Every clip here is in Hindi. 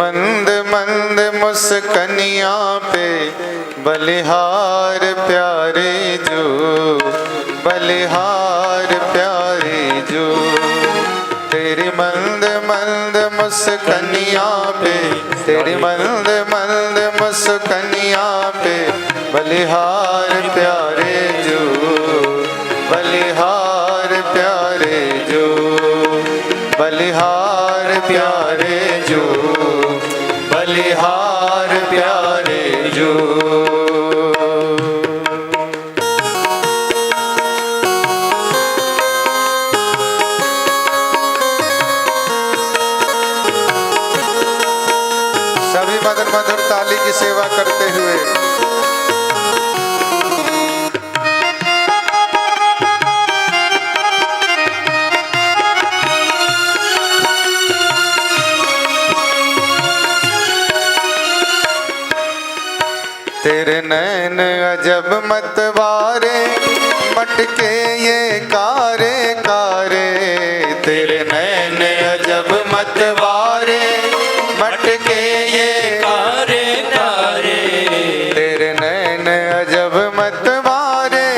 मंद मंद मुस्कनिया पे बलिहार प्यारे जो, बलिहार प्यारे जो। तेरी मंद मंद मुस्कनिया पे, तेरी मंद मंद मुस्कनिया पे बलिहार प्यारे जो, बलिहार प्यारे जो, बलिहार प्यारे जो, बलिहार प्यारे जो। सभी मधुर मधुर ताली की सेवा करते हुए तेरे नैन अजब मतवारे मटके ये कारे कारे। तेरे नैन अजब मतवारे मटके ये कारे कारे। तेरे नैन अजब मतवारे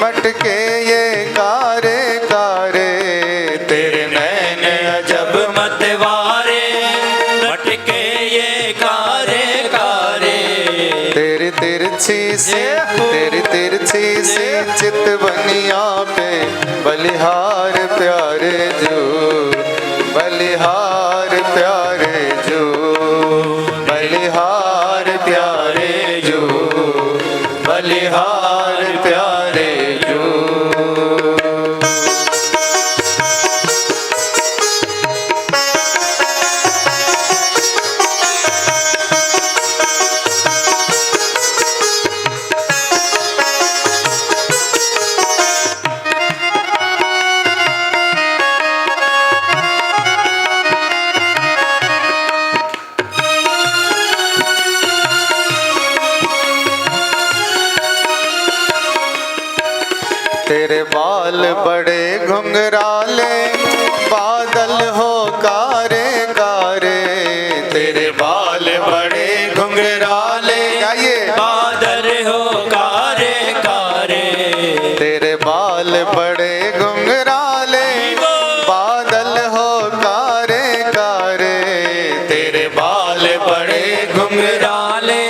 मटके ये कारे कारे। तेरे नैन अजब मतवारे मटके ये कारे कारे। तेरी तिरछी सी, तेरी तिरछी सी चितवनिया पे बलिहार प्यारे जो, बलिहार प्यारे जो, बलिहार प्यारे जो, बलिहार प्यारे जो। तेरे बाल बड़े घुंघराले बादल हो कारे कारे। तेरे बाल बड़े घुंघराले गाइए बादल हो कारे कारे। तेरे बाल बड़े घुंघराले बादल हो कारे कारे। तेरे बाल बड़े घुंघराले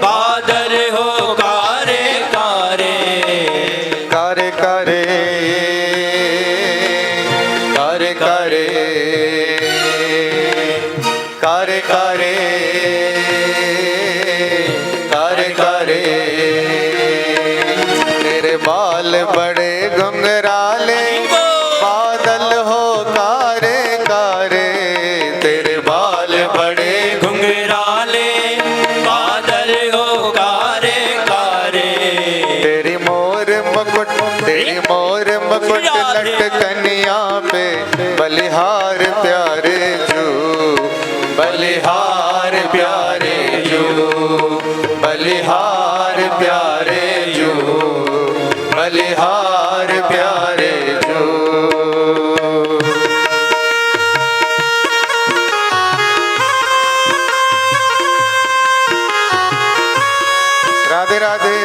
बादल हो कारे कारे। कारे कारे कारे कारे कारे कारे कारे कारे। तेरे बाल बड़े घुंघराले बादल हो कारे कारे। तेरे बाल बड़े घुंघराले बादल हो कारे कारे। तेरी मोर मुकुट, तेरी मोर मुकुट लटकनिया पे बलिहार प्यारे जो, बलिहार प्यारे जो, बलिहार प्यारे जो, बलिहार प्यारे जो। राधे राधे।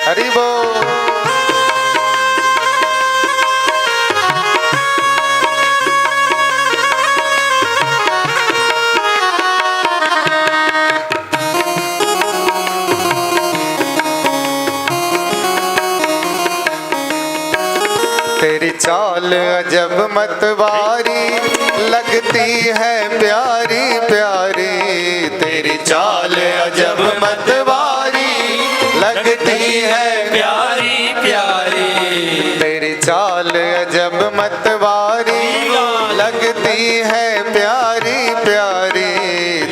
हरि बोल। तेरी चाल अजब मतवारी लगती है प्यारी प्यारी। तेरी चाल अजब मतवारी लगती है प्यारी प्यारी। तेरी चाल अजब मतवारी लगती है प्यारी प्यारी।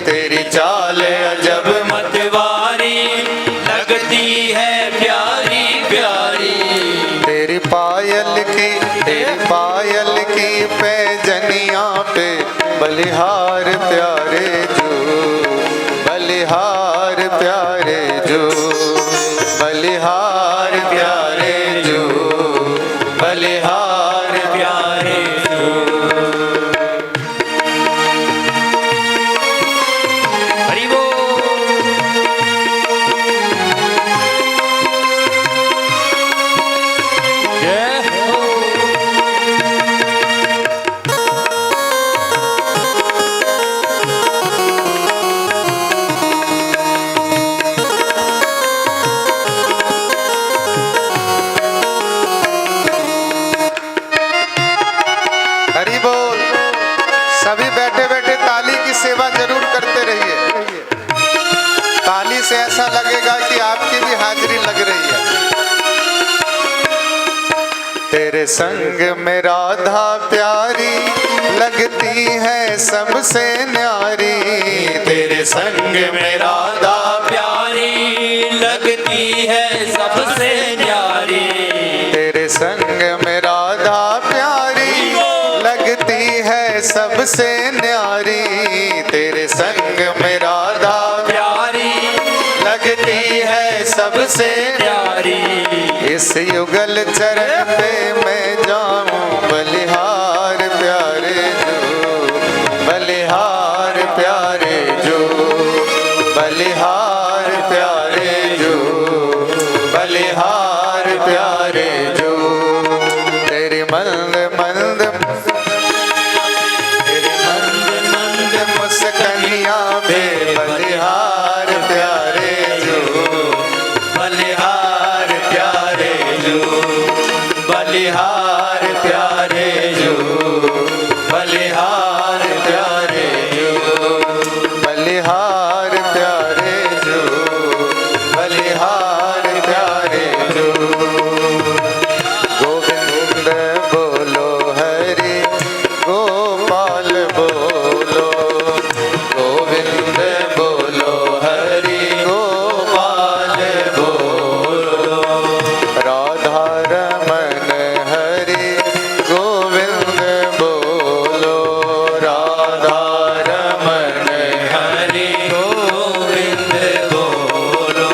तेरी चाल अजब मतवारी लगती है प्यारी प्यारी। तेरी पायल की, तेरी पायल की पैजनिया पे बलिहार प्यारे जो, बलिहार प्यारे जो, बलिहार प्यारे जो, ऐसा लगेगा कि आपकी भी हाजिरी लग रही है। तेरे संग में राधा प्यारी लगती है सबसे न्यारी। तेरे संग में राधा प्यारी लगती है सबसे न्यारी। तेरे संग में राधा प्यारी लगती है सबसे न्यारी। तेरे संग में राधा प्यारी लगती है सबसे प्यारी। इस युगल चरण पे मैं जाऊं बलिहार प्यारे जो, बलिहार प्यारे जो, बलिहार प्यारे जो, बलिहार प्यारे जो। तेरी मंद मंद तेरी मंद मंद मुस्कनिया में बलिहार प्यारे जो, बलिहार प्यारे जो, बलिहार प्यारे जो, बलिहार प्यारे जो, बलिहार प्यारे जो, बलिहार प्यारे जो। गोविंद बोलो हरि गोपाल बोलो, गोविंद बोलो हरि गोपाल बोलो। राधा रमन हरि गोविंद बोलो, राधा रमन हरि गोविंद बोलो।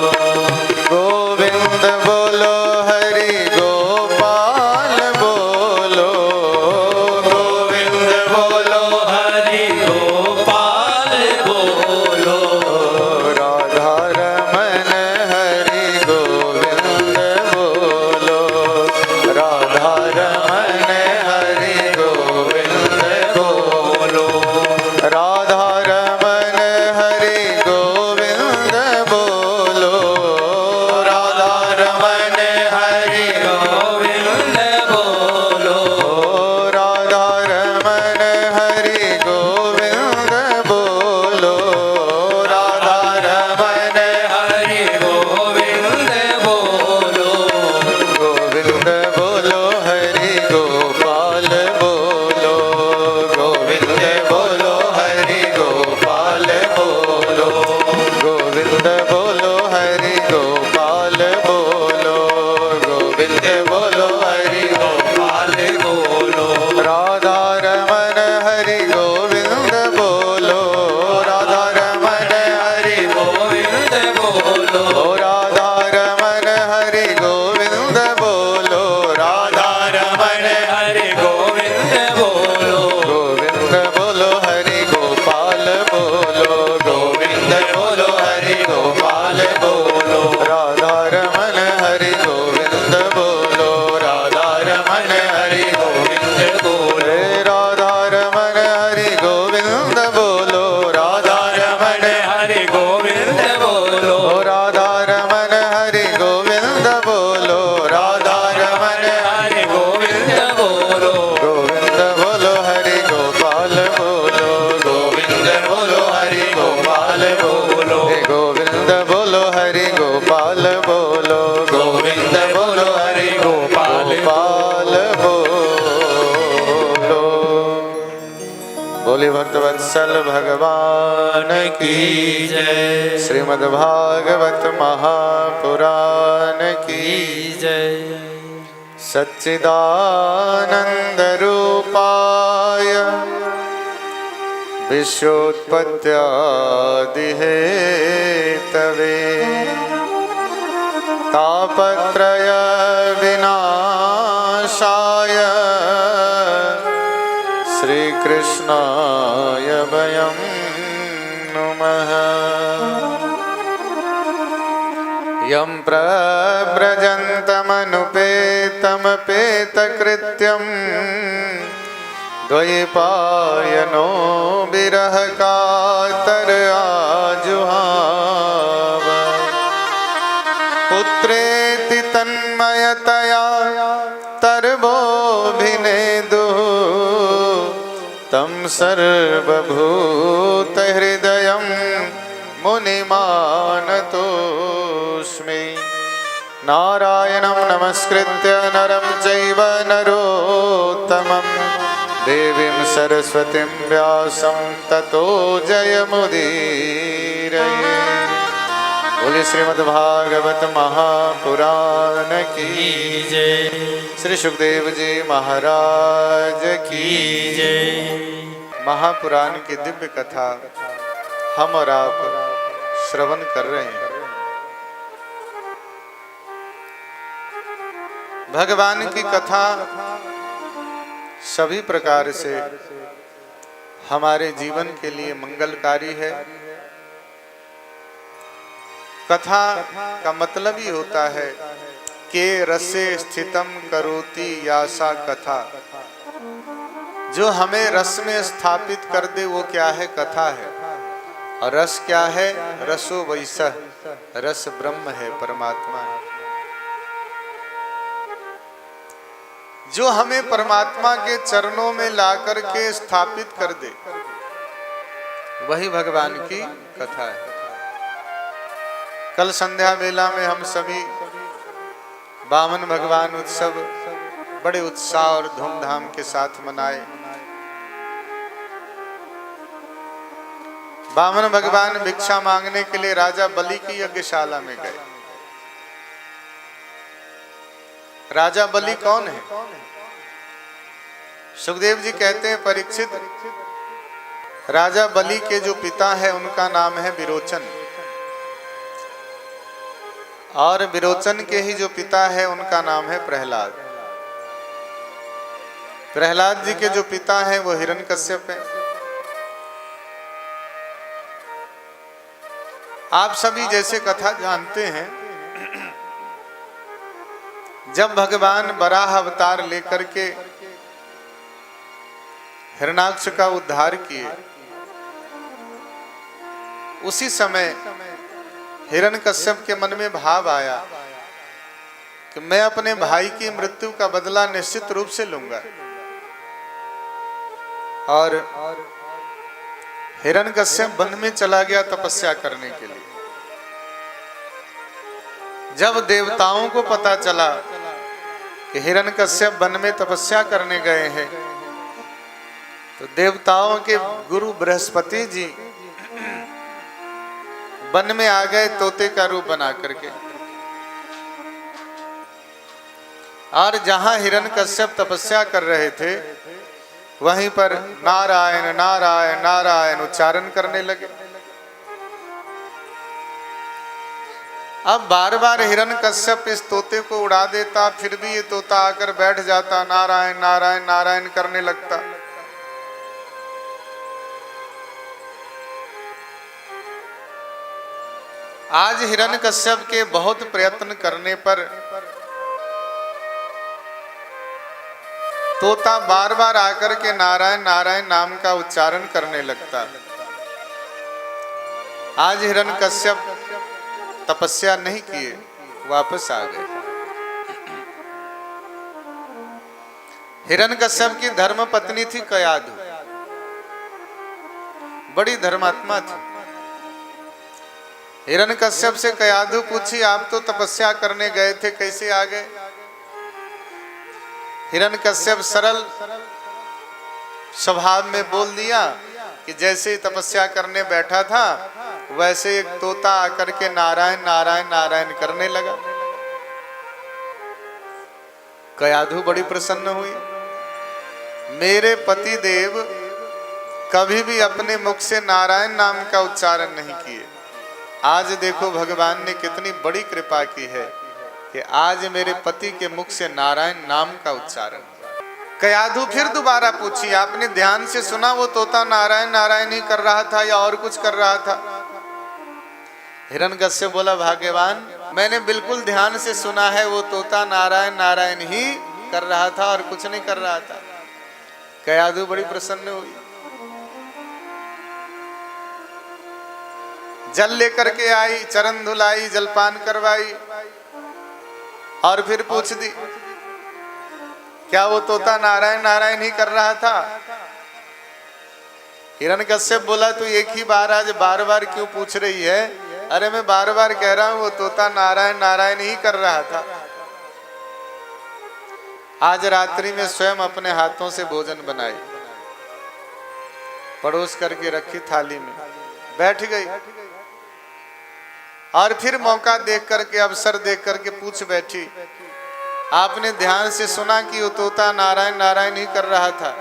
गोविंद बोलो हरि गोपाल बोलो, गोविंद बोलो हरि गोपाल बोलो। राधा रमन हरि गोविंद बोलो, राधा रमन हरि गोविंद बोलो, राधा रमन हरि गोविंद बोलो, राधा रमन हरि गोविंद बोलो। राधा रमन हरि गोविंद बोलो, राधा रमन हरि गोविंद बोलो। गोविंद बोलो हरि गोपाल बोलो, गोविंद बोलो हरि गोपाल बोलो, गोविंद बोलो हरि गोपाल बोलो, गोविंद बोलो हरि गोपाल बोलो। राधा रमन हरि गोविंद बोलो, राधा रमन हरि गोविंद बोलो। राधा रमन हरि गोविंद बोलो, राधा रमन हरि गोविंद बोलो। गोविंद बोलो हरि गोपाल बोलो, गोविंद बोलो हरि गोपाल बोलो, राधा रमन हरि गोविंद बोलो, राधा रमन हरि गोविंद बोलो। रे राधा रमन हरि गोविंद बोलो, राधा रमन हरि गोविंद बोलो। राधा रमन हरि गोविंद बोलो, राधा रमन हरि गोविंद बोलो। गोविंद बोलो हरि गोपाल बोलो, गोविंद बोलो हरि गोपाल बोलो, गोविंद बोलो हरि गोपाल बोलो, गोविंद बोलो हरि गोपाल बोलो। बोले भक्तवत्सल भगवान की जय। श्रीमद् भागवत महापुराण की जय। सच्चिदानंद रूपाय विश्वोत्पत्त्यादिहेतवे तापत्रय विनाशाय श्रीकृष्णाय वयं नुमः। यं प्रव्रजन्तमनुपेतमपेतकृत्यं द्वैपायनो विरहकातर आजुहाव। पुत्रेति तन्मयतया तर्वोऽभिनेदुः तं सर्वभूतहृदयं मुनिमानतोऽस्मि। नारायणं नमस्कृत्य नरं चैव नरोत्तमं देवीं सरस्वतीं व्यासं ततो जयमुदीरये। बोलिए श्रीमद्भागवत महापुराण की जय। श्री सुखदेव जी महाराज की जय। महापुराण की दिव्य कथा हम और आप श्रवण कर रहे हैं। भगवान की कथा सभी प्रकार से हमारे जीवन के लिए मंगलकारी है। कथा का मतलब ही होता है के रसे स्थितम करोति यासा कथा। जो हमें रस में स्थापित कर दे वो क्या है? कथा है। और रस क्या है? रसो वैसह, रस ब्रह्म है, परमात्मा है। जो हमें परमात्मा के चरणों में ला करके स्थापित कर दे वही भगवान की कथा है। कल संध्या वेला में हम सभी वामन भगवान उत्सव बड़े उत्साह और धूमधाम के साथ मनाए। वामन भगवान भिक्षा मांगने के लिए राजा बलि की यज्ञशाला में गए। राजा बलि कौन है? सुखदेव जी कहते हैं परीक्षित, राजा बलि के जो पिता है उनका नाम है विरोचन, और विरोचन के ही जो पिता है उनका नाम है प्रहलाद। प्रहलाद जी के जो पिता है वो हिरण्यकश्यप है। आप सभी जैसे कथा जानते हैं, जब भगवान वराह अवतार लेकर के हिरण्याक्ष का उद्धार किए, उसी समय हिरण्यकश्यप के मन में भाव आया कि मैं अपने भाई की मृत्यु का बदला निश्चित रूप से लूंगा। और हिरण्यकश्यप वन में चला गया तपस्या करने के लिए। जब देवताओं को पता चला कि हिरण्यकश्यप वन में तपस्या करने गए हैं, तो देवताओं के गुरु बृहस्पति जी वन में आ गए तोते का रूप बना करके। और जहां हिरण्यकश्यप तपस्या कर रहे थे वहीं पर नारायण नारायण नारायण उच्चारण करने लगे। अब बार बार हिरण्यकश्यप इस तोते को उड़ा देता, फिर भी ये तोता आकर बैठ जाता, नारायण नारायण नारायण करने लगता। आज हिरण्यकश्यप के बहुत प्रयत्न करने पर तोता बार बार आकर के नारायण नारायण नाम का उच्चारण करने लगता। आज हिरण्यकश्यप तपस्या नहीं किए, वापस आ गए। हिरण्यकश्यप की धर्म पत्नी थी कयाधु, बड़ी धर्मात्मा थी। हिरण्यकश्यप से कयाधु पूछी, आप तो तपस्या करने गए थे, कैसे आ गए? हिरण्यकश्यप सरल स्वभाव में बोल दिया कि जैसे ही तपस्या करने बैठा था वैसे एक तोता आकर के नारायण नारायण नारायण करने लगा। कयाधु बड़ी प्रसन्न हुई। मेरे पति देव कभी भी अपने मुख से नारायण नाम का उच्चारण नहीं किए। आज देखो भगवान ने कितनी बड़ी कृपा की है कि आज मेरे पति के मुख से नारायण नाम का उच्चारण। कयाधु फिर दोबारा पूछी, आपने ध्यान से सुना वो तोता नारायण नारायण ही कर रहा था या और कुछ कर रहा था? हिरण्यकश्यप बोला, भाग्यवान, मैंने बिल्कुल ध्यान से सुना है, वो तोता नारायण नारायण ही कर रहा था और कुछ नहीं कर रहा था। कयाधु बड़ी प्रसन्न हुई। जल लेकर के आई, चरण धुलाई, जलपान करवाई और फिर पूछ दी, क्या वो तोता नारायण नारायण ही कर रहा था? हिरण्यकश्यप बोला तू एक ही बार आज बार बार क्यों पूछ रही है? अरे मैं बार बार कह रहा हूं वो तोता नारायण नारायण ही कर रहा था। आज रात्रि में स्वयं अपने हाथों से भोजन बनाई, परोस करके रखी थाली में, बैठ गई और फिर मौका देख करके, अवसर देख करके पूछ बैठी, आपने ध्यान से सुना कि वो तोता नारायण नारायण ही कर रहा था?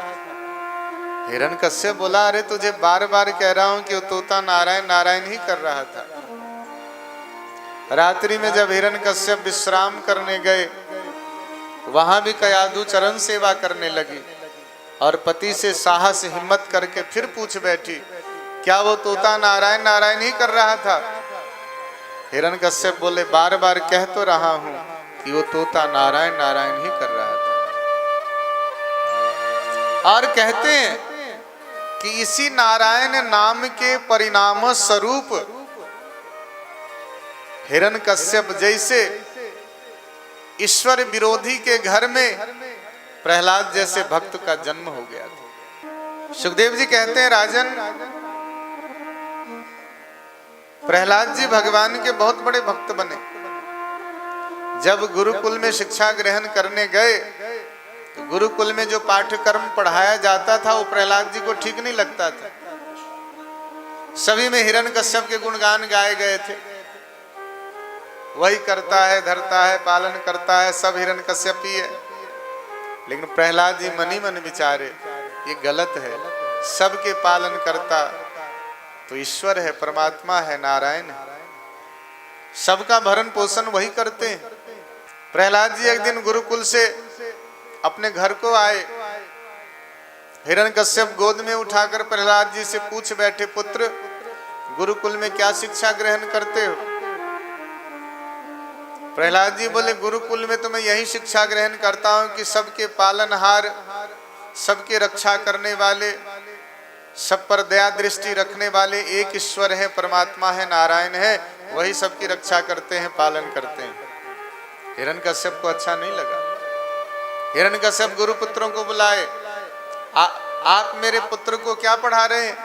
हिरण्यकश्यप बोला अरे तुझे बार बार कह रहा हूं कि वो तोता नारायण नारायण ही कर रहा था। रात्रि में जब हिरण्यकश्यप विश्राम करने गए, वहां भी कयाधु चरण सेवा करने लगी और पति से साहस हिम्मत करके फिर पूछ बैठी, क्या वो तोता नारायण नारायण ही कर रहा था? हिरण्यकश्यप बोले बार बार कह तो रहा हूं कि वो तोता नारायण नारायण ही कर रहा था। और कहते हैं कि इसी नारायण नाम के परिणाम स्वरूप हिरण्यकश्यप जैसे ईश्वर विरोधी के घर में प्रहलाद जैसे भक्त का जन्म हो गया था। सुखदेव जी कहते हैं राजन, प्रहलाद जी भगवान के बहुत बड़े भक्त बने। जब गुरुकुल में शिक्षा ग्रहण करने गए तो गुरुकुल में जो पाठ्यक्रम पढ़ाया जाता था वो प्रहलाद जी को ठीक नहीं लगता था। सभी में हिरण्यकश्यप के गुणगान गाए गए थे, वही करता है, धरता है, पालन करता है, सब हिरण्यकश्यप ही है। लेकिन प्रहलाद जी मनी मन विचारे ये गलत है, सबके पालन करता तो ईश्वर है, परमात्मा है, नारायण है, सबका भरण पोषण वही करते हैं। प्रहलाद जी एक दिन गुरुकुल से अपने घर को आए, हिरण्यकश्यप गोद में उठाकर प्रहलाद जी से पूछ बैठे, पुत्र गुरुकुल में क्या शिक्षा ग्रहण करते हो? प्रहलाद जी बोले गुरुकुल में तो मैं यही शिक्षा ग्रहण करता हूं कि सबके पालनहार, सबके रक्षा करने वाले, सब पर दया दृष्टि रखने वाले एक ईश्वर है, परमात्मा है, नारायण है, वही सबकी रक्षा करते हैं, पालन करते हैं। हिरण्यकश्यप को अच्छा नहीं लगा। हिरण्यकश्यप गुरुपुत्रों को बुलाए, आप मेरे पुत्र को क्या पढ़ा रहे हैं?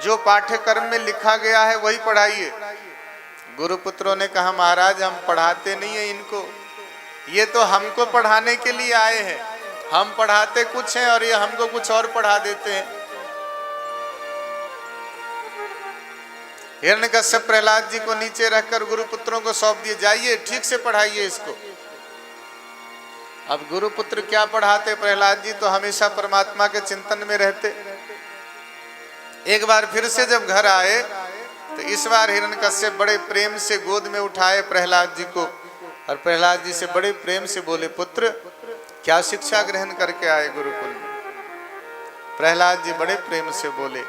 जो पाठ्यक्रम में लिखा गया है वही पढ़ाइए। गुरुपुत्रों ने कहा महाराज हम पढ़ाते नहीं है इनको, ये तो हमको पढ़ाने के लिए आए हैं, हम पढ़ाते कुछ हैं और ये हमको कुछ और पढ़ा देते हैं। हिरण्यकश्यप प्रहलाद जी को नीचे रखकर गुरुपुत्रों को सौंप दिए, जाइए ठीक से पढ़ाइए इसको। अब गुरुपुत्र क्या पढ़ाते, प्रहलाद जी तो हमेशा परमात्मा के चिंतन में रहते। एक बार फिर से जब घर आए तो इस बार हिरण्यकश्यप बड़े प्रेम से गोद में उठाए प्रहलाद जी को और प्रहलाद जी से बड़े प्रेम से बोले, पुत्र क्या शिक्षा ग्रहण करके आए गुरुकुल में? प्रहलाद जी बड़े प्रेम से बोले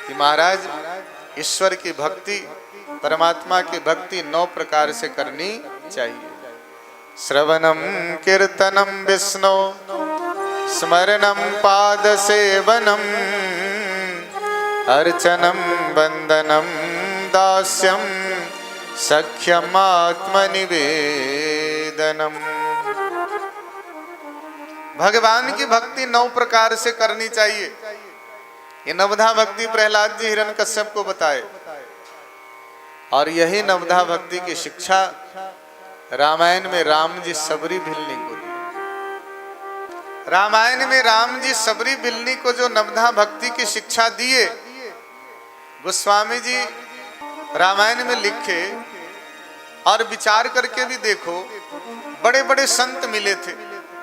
कि महाराज ईश्वर की भक्ति, परमात्मा की भक्ति 9 प्रकार से करनी चाहिए। श्रवणम कीर्तनम विष्णु स्मरणम पाद सेवनम अर्चनम वंदनम दास्यम सख्यम आत्मनिवेदनम। भगवान की भक्ति 9 प्रकार से करनी चाहिए। ये नवधा भक्ति प्रहलाद जी हिरण्यकश्यप को बताए और यही नवधा भक्ति की शिक्षा रामायण में राम जी सबरी भिलनी को दी। रामायण में राम जी सबरी भिलनी को जो नवधा भक्ति की शिक्षा दिए, गोस्वामी जी रामायण में लिखे और विचार करके भी देखो, बड़े बड़े संत मिले थे।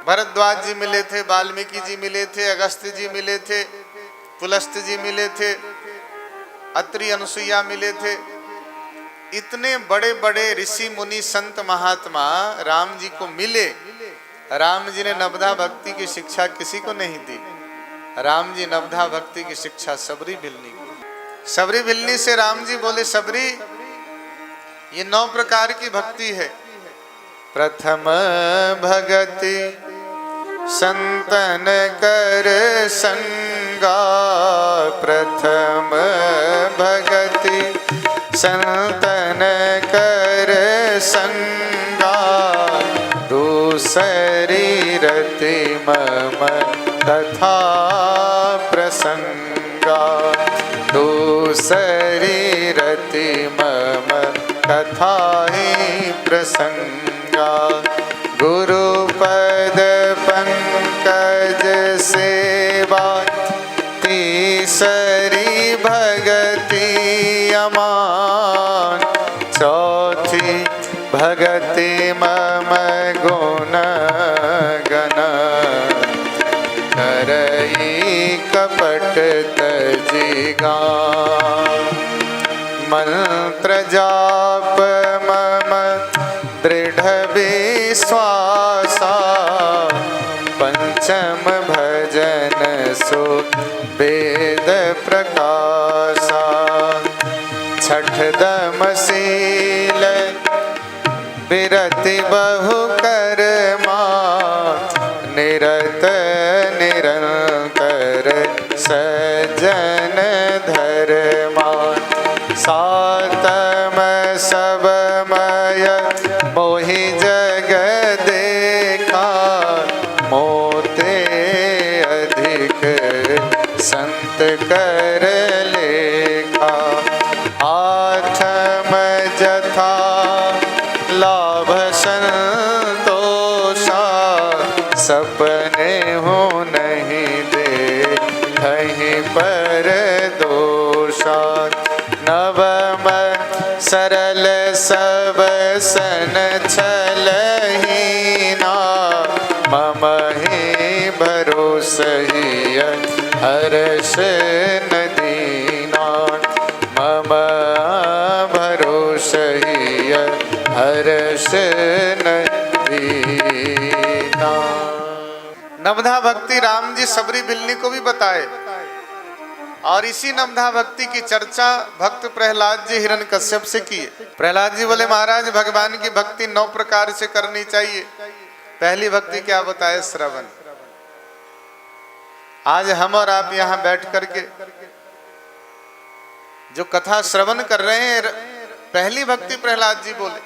भरद्वाज जी मिले थे, वाल्मीकि जी मिले थे, अगस्त्य जी मिले थे, पुलस्त्य जी मिले थे, अत्रि अनुसुईया मिले थे। इतने बड़े बड़े ऋषि मुनि संत महात्मा राम जी को मिले। राम जी ने नवधा भक्ति की शिक्षा किसी को नहीं दी। राम जी नवधा भक्ति की शिक्षा सबरी भिलनी को। सबरी भिलनी से राम जी बोले, सबरी ये 9 प्रकार की भक्ति है। प्रथम भगति संतन कर संगा, प्रथम भगति संतन कर संगा, दूसरी रति मम तथा प्रसंग। भगति मम कथा ही प्रसंगा। गुरुपद पंकज सेवा तीसरी भगति अमान। चौथी भगति मम गुण गण करई कपट तजिगा। मंत्र जाप मम दृढ़ विश्वासा। पंचम भजन सो वेद प्रकाशा। छठ दम शील विरति बहु कर्मा। निरत निरंतर सज्जन धर्मा। सातम सबमय मोहि जग देखा। मोते अधिक संत कर लेखा। आठम जथा लाभ संतोषा। सपने हो नहीं दे कहीं पर दोषा। नवम सरल सब सन छलहीना। मम ही भरोसहि हर्ष नदीना। मम भरोसहि हर्ष नदीना। नवधा भक्ति राम जी सबरी बिल्ली को भी बताए और इसी नवधा भक्ति की चर्चा भक्त प्रहलाद जी हिरण्यकश्यप से की। प्रहलाद जी बोले महाराज भगवान की भक्ति 9 प्रकार से करनी चाहिए। पहली भक्ति क्या बताए? श्रवण। आज हम और आप यहाँ बैठ करके जो कथा श्रवण कर रहे हैं, पहली भक्ति प्रहलाद जी बोले।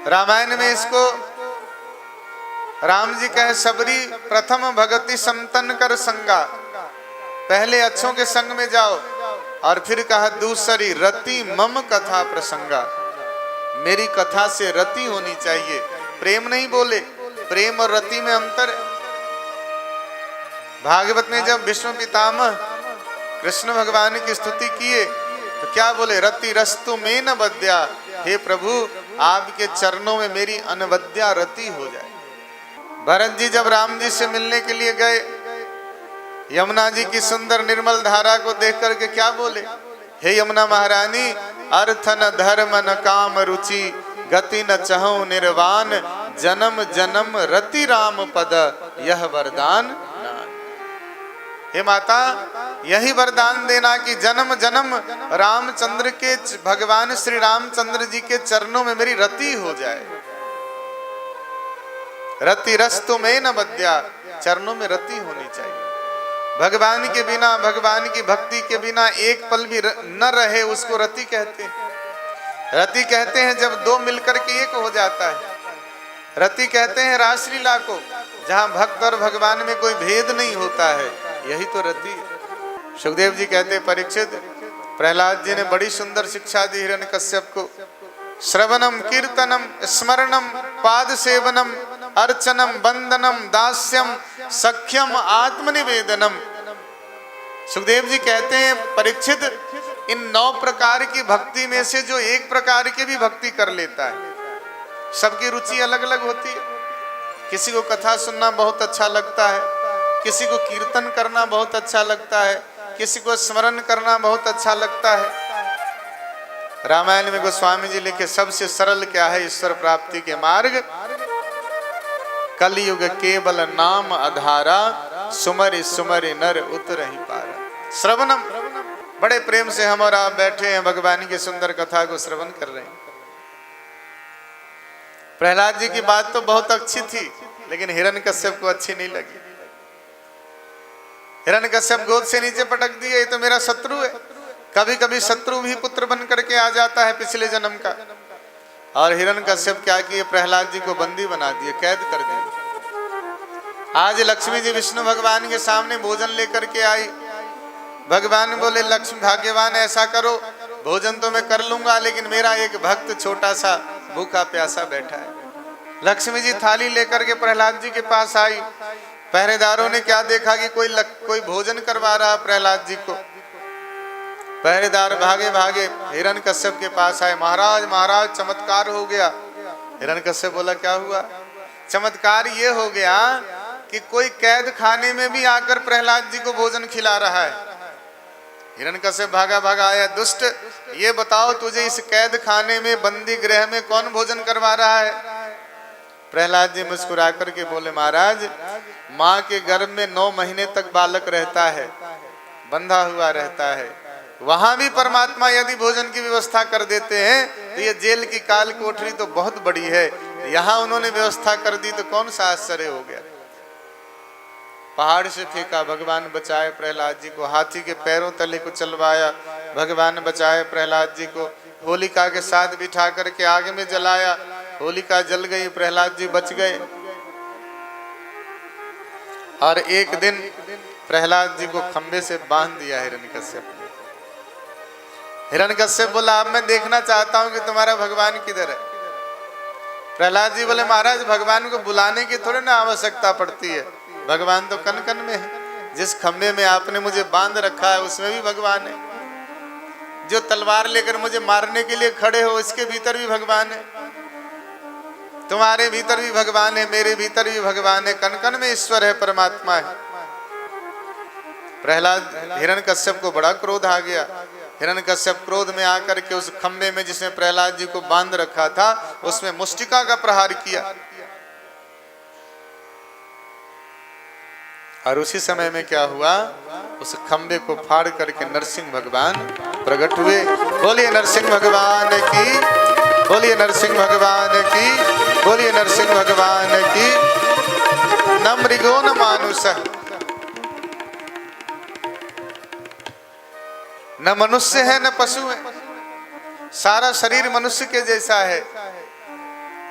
रामायण में इसको राम जी कहे सबरी प्रथम भगति समतन कर संगा। पहले अच्छों के संग में जाओ और फिर कहा दूसरी रति मम कथा प्रसंगा। मेरी कथा से रति होनी चाहिए, प्रेम नहीं बोले। प्रेम और रति में अंतर है। भागवत में जब विष्णु पितामह कृष्ण भगवान की स्तुति किए तो क्या बोले? रति रस्तु में न बद्या। हे प्रभु आपके चरणों में मेरी अनवद्या रति हो जाए। भरत जी जब राम जी से मिलने के लिए गए, यमुना जी की सुंदर निर्मल धारा को देख करके क्या बोले? हे यमुना महारानी, अर्थ न धर्म न काम रुचि, गति न चहु निर्वाण, जन्म जन्म रति राम पद, यह वरदान। हे माता, यही वरदान देना कि जन्म जन्म रामचंद्र के, भगवान श्री रामचंद्र जी के चरणों में मेरी रति हो जाए। रति रस्तु में न बद्या, चरणों में रति होनी चाहिए। भगवान के बिना, भगवान की भक्ति के बिना एक पल भी न रहे, उसको रति कहते हैं। रति कहते हैं जब दो मिलकर के एक हो जाता है। रति कहते हैं रासलीला को, जहाँ भक्त और भगवान में कोई भेद नहीं होता है, यही तो रति है। सुखदेव जी कहते हैं परीक्षित, प्रहलाद जी ने बड़ी सुंदर शिक्षा दी हिरण्यकश्यप को। श्रवणम कीर्तनम स्मरणम पाद सेवनम अर्चनम बंदनम दास्यम सख्यम आत्मनिवेदनम। सुखदेव जी कहते हैं परीक्षित, इन 9 प्रकार की भक्ति में से जो एक प्रकार की भी भक्ति कर लेता है, सबकी रुचि अलग अलग होती है। किसी को कथा सुनना बहुत अच्छा लगता है, किसी को कीर्तन करना बहुत अच्छा लगता है, किसी को स्मरण करना बहुत अच्छा लगता है। रामायण में गोस्वामी जी लिखे सबसे सरल क्या है ईश्वर प्राप्ति के मार्ग? कलयुग केवल नाम आधारा, सुमरि सुमरि नर उतरहि पारा। श्रवणम, बड़े प्रेम से हम और आप बैठे हैं, भगवान की सुंदर कथा को श्रवण कर रहे हैं। प्रहलाद जी की बात तो बहुत अच्छी थी, लेकिन हिरण्यकश्यप को अच्छी नहीं लगी। हिरण्यकश्यप गोद से नीचे पटक दिए, ये तो मेरा शत्रु है। कभी कभी शत्रु भी पुत्र बन करके आ जाता है पिछले जन्म का। और हिरण्यकश्यप क्या किए? प्रहलाद जी को बंदी बना दिए, कैद कर दिए। आज लक्ष्मी जी विष्णु भगवान के सामने भोजन लेकर के आई। भगवान बोले लक्ष्मी भाग्यवान, ऐसा करो भोजन तो मैं कर लूंगा, लेकिन मेरा एक भक्त छोटा सा भूखा प्यासा बैठा है। लक्ष्मी जी थाली लेकर के प्रहलाद जी के पास आई। पहरेदारों ने क्या देखा कि कोई भोजन करवा रहा प्रहलाद जी को। पहरेदार भागे भागे हिरण्यकश्यप के पास आए। महाराज महाराज चमत्कार हो गया। हिरण्यकश्यप बोला क्या हुआ? चमत्कार ये हो गया कि कोई कैद खाने में भी आकर प्रहलाद जी को भोजन खिला रहा है। हिरण्यकश्यप भागा भागा आया। दुष्ट, ये बताओ तुझे इस कैद खाने में, बंदी गृह में कौन भोजन करवा रहा है? प्रहलाद जी मुस्कुरा करके बोले महाराज, माँ के गर्भ में 9 महीने तक बालक रहता है, बंधा हुआ रहता है। वहां भी परमात्मा यदि भोजन की व्यवस्था कर देते हैं तो ये जेल की काल कोठरी तो बहुत बड़ी है, यहाँ उन्होंने व्यवस्था कर दी तो कौन सा आश्चर्य हो गया। पहाड़ से फेंका, भगवान बचाए प्रहलाद जी को। हाथी के पैरों तले को चलवाया, भगवान बचाए प्रहलाद जी को। होलिका के साथ बिठा करके आग में जलाया, होलिका जल गई, प्रहलाद जी बच गए। और एक दिन प्रहलाद जी को खंबे से बांध दिया हिरण्यकश्यप ने। हिरण्यकश्यप बोला अब मैं देखना चाहता हूं कि तुम्हारा भगवान किधर है। प्रहलाद जी बोले महाराज, भगवान को बुलाने की थोड़ी ना आवश्यकता पड़ती है, भगवान तो कन कन में है। जिस खंबे में आपने मुझे बांध रखा है उसमें भी भगवान है। जो तलवार लेकर मुझे मारने के लिए खड़े हो इसके भीतर भी भगवान है। तुम्हारे भीतर भी भगवान है, मेरे भीतर भी भगवान है, कन कन में ईश्वर है, परमात्मा है। प्रहलाद, हिरण्यकश्यप को बड़ा क्रोध आ गया। हिरण्यकश्यप क्रोध में आकर के उस खंबे में जिसमें प्रहलाद जी को बांध रखा था उसमें मुष्टिका का प्रहार किया। और उसी समय में क्या हुआ, उस खंबे को फाड़ करके नरसिंह भगवान प्रकट हुए। बोलिए नरसिंह भगवान की, बोलिए नरसिंह भगवान की, बोलिए नरसिंह भगवान की। न मृगो न मानुष, न मनुष्य है न पशु है, सारा शरीर मनुष्य के जैसा है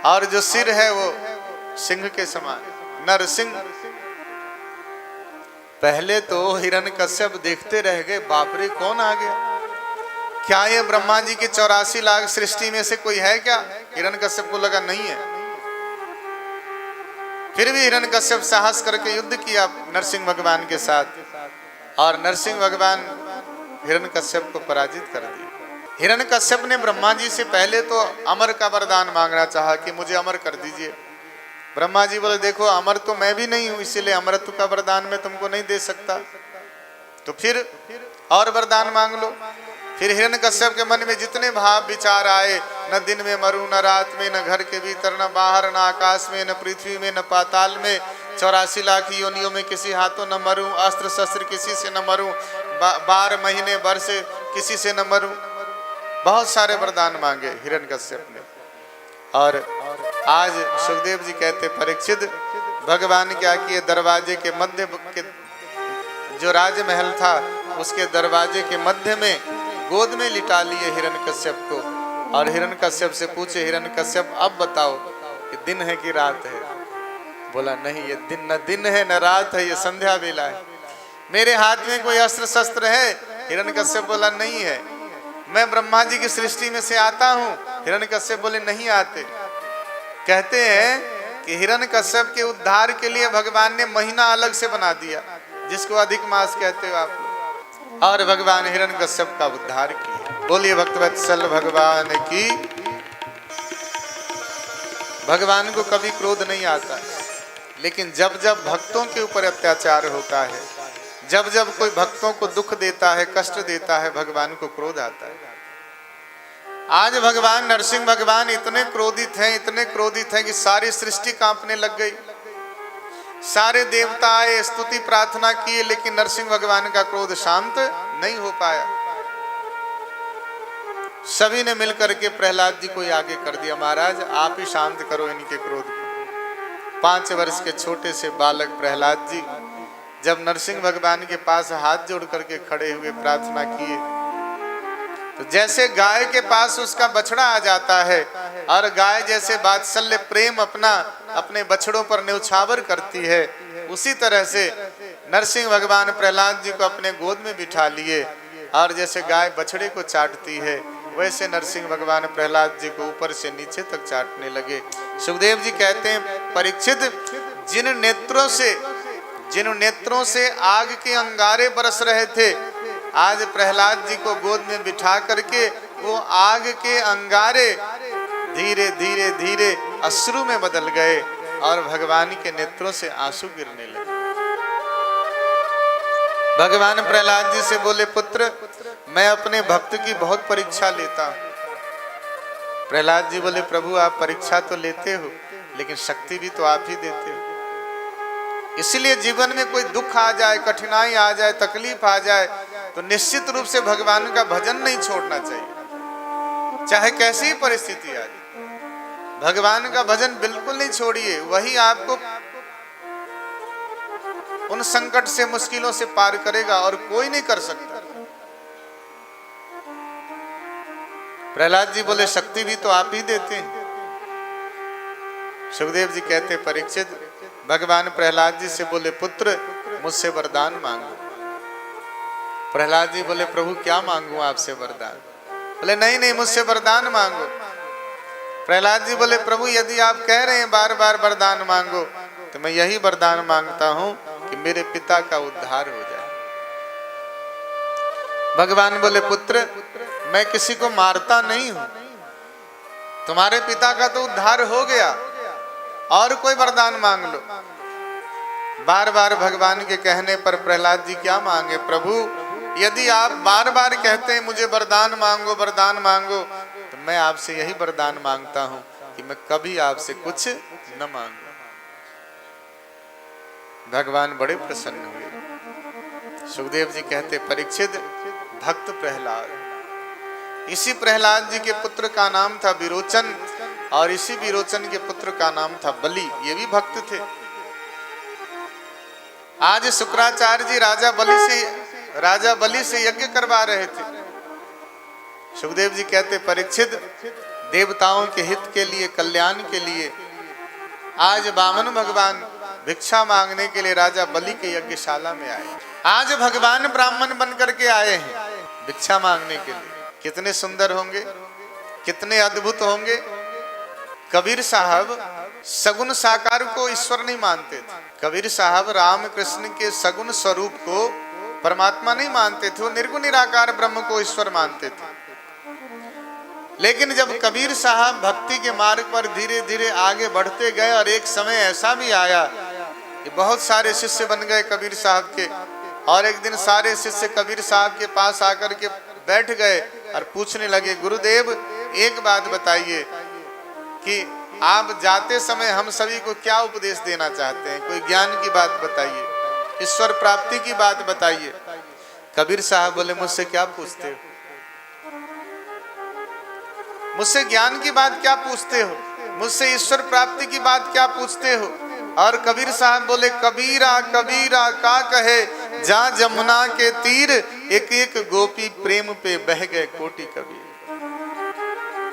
और जो सिर है वो सिंह के समान, नरसिंह। पहले तो हिरण्यकश्यप देखते रह गए, बाप रे कौन आ गया, क्या ये ब्रह्मा जी की 84 लाख सृष्टि में से कोई है क्या? हिरण्यकश्यप को लगा नहीं है। फिर भी हिरण्यकश्यप साहस करके युद्ध किया नरसिंह भगवान के साथ और नरसिंह भगवान हिरण्यकश्यप को पराजित कर दिया। हिरण्यकश्यप ने ब्रह्मा जी से पहले तो अमर का वरदान मांगना चाहा कि मुझे अमर कर दीजिए। ब्रह्मा जी बोले देखो अमर तो मैं भी नहीं हूं, इसीलिए अमरत्व का वरदान मैं तुमको नहीं दे सकता, तो फिर और वरदान मांग लो। फिर हिरण्यकश्यप के मन में जितने भाव विचार आए, न दिन में मरूं, न रात में, न घर के भीतर, न बाहर, न आकाश में, न पृथ्वी में, न पाताल में, 84 लाख योनियों में किसी हाथों न मरूं, अस्त्र शस्त्र किसी से न मरूं, 12 महीने वर्ष किसी से न मरूं। बहुत सारे वरदान मांगे हिरण्यकश्यप ने। और आज सुखदेव जी कहते परीक्षित, भगवान क्या किए, दरवाजे के मध्य के जो राजमहल था उसके दरवाजे के मध्य में गोद में लिटा लिए हिरण्यकश्यप को और हिरण्यकश्यप से पूछे, हिरण्यकश्यप अब बताओ ये दिन है कि रात है? बोला नहीं, ये दिन न दिन है न रात है, ये संध्या वेला है। मेरे हाथ में कोई अस्त्र शस्त्र है? हिरण्यकश्यप बोला नहीं है। मैं ब्रह्मा जी की सृष्टि में से आता हूँ? हिरण्यकश्यप बोले नहीं आते। कहते हैं कि हिरण्यकश्यप के उद्धार के लिए भगवान ने महीना अलग से बना दिया, जिसको अधिक मास कहते हो आप लोग, और भगवान हिरण्यकश्यप का उद्धार किया। बोलिए भक्तवत्सल भगवान की। भगवान को कभी क्रोध नहीं आता, लेकिन जब जब भक्तों के ऊपर अत्याचार होता है, जब जब कोई भक्तों को दुख देता है, कष्ट देता है, भगवान को क्रोध आता है। आज भगवान नरसिंह भगवान इतने क्रोधित हैं, इतने क्रोधित हैं कि सारी सृष्टि कांपने लग गई। सारे देवता आए, स्तुति प्रार्थना किए, लेकिन नरसिंह भगवान का क्रोध शांत नहीं हो पाया। सभी ने मिलकर के प्रहलाद जी को आगे कर दिया, महाराज आप ही शांत करो इनके क्रोध को। 5 वर्ष के छोटे से बालक प्रहलाद जी जब नरसिंह भगवान के पास हाथ जोड़ करके खड़े हुए प्रार्थना किए, तो जैसे गाय के पास उसका बछड़ा आ जाता है और गाय जैसे वात्सल्य प्रेम अपने बछड़ों पर न्यौछावर करती है, उसी तरह से नरसिंह भगवान प्रहलाद जी को अपने गोद में बिठा लिए और जैसे गाय बछड़े को चाटती है वैसे नरसिंह भगवान प्रहलाद जी को ऊपर से नीचे तक चाटने लगे। सुखदेव जी कहते हैं, परीक्षित, जिन नेत्रों से आग के अंगारे बरस रहे थे, आज प्रहलाद जी को गोद में बिठा करके वो आग के अंगारे धीरे धीरे धीरे अश्रु में बदल गए और भगवान के नेत्रों से आंसू गिरने लगे। भगवान प्रहलाद जी से बोले, पुत्र, मैं अपने भक्त की बहुत परीक्षा लेता हूं। प्रहलाद जी बोले, प्रभु आप परीक्षा तो लेते हो लेकिन शक्ति भी तो आप ही देते हो। इसलिए जीवन में कोई दुख आ जाए, कठिनाई आ जाए, तकलीफ आ जाए तो निश्चित रूप से भगवान का भजन नहीं छोड़ना चाहिए, चाहे कैसी ही परिस्थिति आ जाए। भगवान का भजन बिल्कुल नहीं छोड़िए, वही आपको उन संकट से, मुश्किलों से पार करेगा और कोई नहीं कर सकता। प्रहलाद जी बोले, शक्ति भी तो आप ही देते हैं। सुखदेव जी कहते, परीक्षित, भगवान प्रहलाद जी से बोले, पुत्र मुझसे वरदान मांगो। प्रहलाद जी बोले, प्रभु क्या मांगू आपसे वरदान? बोले, नहीं नहीं, मुझसे वरदान मांगो। प्रहलाद जी बोले, प्रभु यदि आप कह रहे हैं बार बार वरदान मांगो तो मैं यही वरदान मांगता हूं कि मेरे पिता का उद्धार हो जाए। भगवान बोले, पुत्र मैं किसी को मारता नहीं हूं, तुम्हारे पिता का तो उद्धार हो गया, और कोई वरदान मांग लो। बार बार भगवान के कहने पर प्रहलाद जी क्या मांगे? प्रभु यदि आप बार बार कहते हैं मुझे वरदान मांगो वरदान मांगो, तो मैं आपसे यही वरदान मांगता हूं कि मैं कभी आपसे कुछ न मांगू। भगवान बड़े प्रसन्न हुए। सुखदेव जी कहते, परीक्षित, भक्त प्रहलाद, इसी प्रहलाद जी के पुत्र का नाम था विरोचन और इसी विरोचन के पुत्र का नाम था बलि, ये भी भक्त थे। आज शुक्राचार्य जी राजा बलि से यज्ञ करवा रहे थे। सुखदेव जी कहते, परीक्षित, देवताओं के हित के लिए, कल्याण के लिए आज वामन भगवान भिक्षा मांगने के लिए राजा बलि के यज्ञशाला में आए। आज भगवान ब्राह्मण बन करके आए हैं भिक्षा मांगने के लिए। कितने सुंदर होंगे, कितने अद्भुत होंगे। कबीर साहब सगुण साकार को ईश्वर नहीं मानते थे। कबीर साहब राम कृष्ण के सगुण स्वरूप को परमात्मा नहीं मानते थे, वो निर्गुण निराकार ब्रह्म को ईश्वर मानते थे। लेकिन जब कबीर साहब भक्ति के मार्ग पर धीरे धीरे आगे बढ़ते गए और एक समय ऐसा भी आया कि बहुत सारे शिष्य बन गए कबीर साहब के, और एक दिन सारे शिष्य कबीर साहब के पास आकर के बैठ गए और पूछने लगे, गुरुदेव एक बात बताइए कि आप जाते समय हम सभी को क्या उपदेश देना चाहते हैं? कोई ज्ञान की बात बताइए, ईश्वर प्राप्ति की बात बताइए। कबीर साहब बोले, मुझसे क्या पूछते हो? मुझसे ज्ञान की बात क्या पूछते हो? मुझसे ईश्वर प्राप्ति की बात क्या पूछते हो? और कबीर साहब बोले, कबीरा कबीरा का कहे, जा जमुना के तीर, एक एक गोपी प्रेम पे बह गए कोटि कबीर।